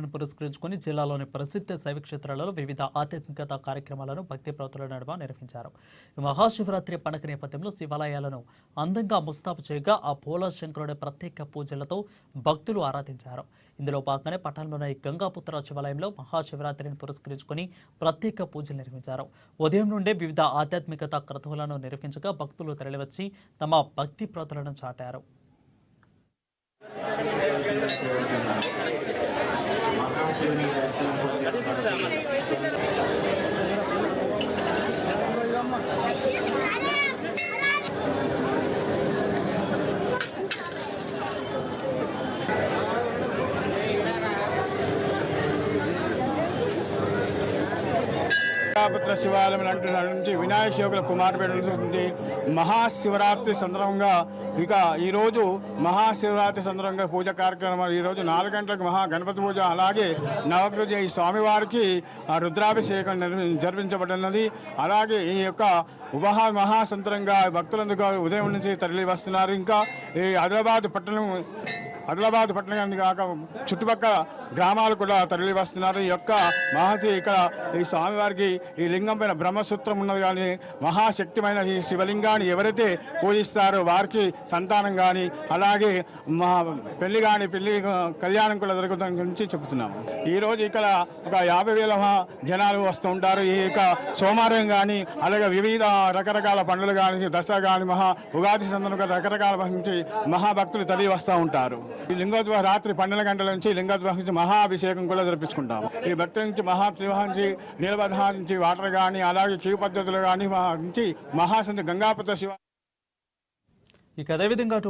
శివరాత్రిని పురస్కరించుకుని జిల్లాలోని ప్రసిద్ధ శైవ క్షేత్రాలలో వివిధ ఆధ్యాత్మికత కార్యక్రమాలను భక్తి ప్రవతుల నడుమ నిర్వహించారు. మహాశివరాత్రి పండుగ నేపథ్యంలో శివాలయాలను అందంగా ముస్తాబు చేయగా ఆ పోలా శంకరుడి ప్రత్యేక పూజలతో భక్తులు ఆరాధించారు. ఇందులో భాగంగానే పట్టణంలోని గంగాపుత్ర శివాలయంలో మహాశివరాత్రిని పురస్కరించుకుని ప్రత్యేక పూజలు నిర్వహించారు. ఉదయం నుండే వివిధ ఆధ్యాత్మికత క్రతువులను నిర్వహించగా భక్తులు తరలివచ్చి తమ భక్తి ప్రవతులను చాటారు. గంగాపుత్ర శివాలయం నుంచి వినాయక శివకుల కుమారపేట నుంచి మహాశివరాత్రి సందర్భంగా ఇక ఈరోజు మహాశివరాత్రి సందర్భంగా పూజ కార్యక్రమాలు ఈరోజు 4 గంటలకు గణపతి పూజ, అలాగే నవగ్రహ ఈ స్వామివారికి రుద్రాభిషేకం జరిపించబడినది. అలాగే ఈ యొక్క మహాసంతరంగా భక్తులందుకు ఉదయం నుంచి తరలి వస్తున్నారు. ఇంకా ఈ ఆదిలాబాద్ పట్టణం కాక చుట్టుపక్కల గ్రామాలు కూడా తరలి వస్తున్నారు. ఈ యొక్క ఇక్కడ ఈ స్వామివారికి ఈ లింగం పైన బ్రహ్మసూత్రం ఉన్నది. కానీ మహాశక్తిమైన ఈ శివలింగాన్ని ఎవరైతే పూజిస్తారో వారికి సంతానం కానీ అలాగే పెళ్లి కళ్యాణం కూడా జరుగుతున్న గురించి చెబుతున్నాము. ఈరోజు ఇక్కడ ఒక 50,000 జనాలు వస్తూ ఉంటారు. ఈ యొక్క సోమవారం కానీ అలాగే వివిధ రకరకాల పండుగలు కానీ దసరా కానీ ఉగాది సందర్భంగా రకరకాల నుంచి మహాభక్తులు తరలి వస్తూ ఉంటారు. ఈ లింగోద్భవ రాత్రి 12 గంటల నుంచి లింగోద్భవ నుంచి మహాభిషేకం కూడా జరిపించుకుంటాము. ఈ భక్తుల నుంచి మహాశివాంచి నీలబద్ధ నుంచి వాటర్ కానీ అలాగే క్యూ పద్ధతులు కానీ నుంచి మహాసంత గంగాపుత్ర శివ. ఇక అదేవిధంగా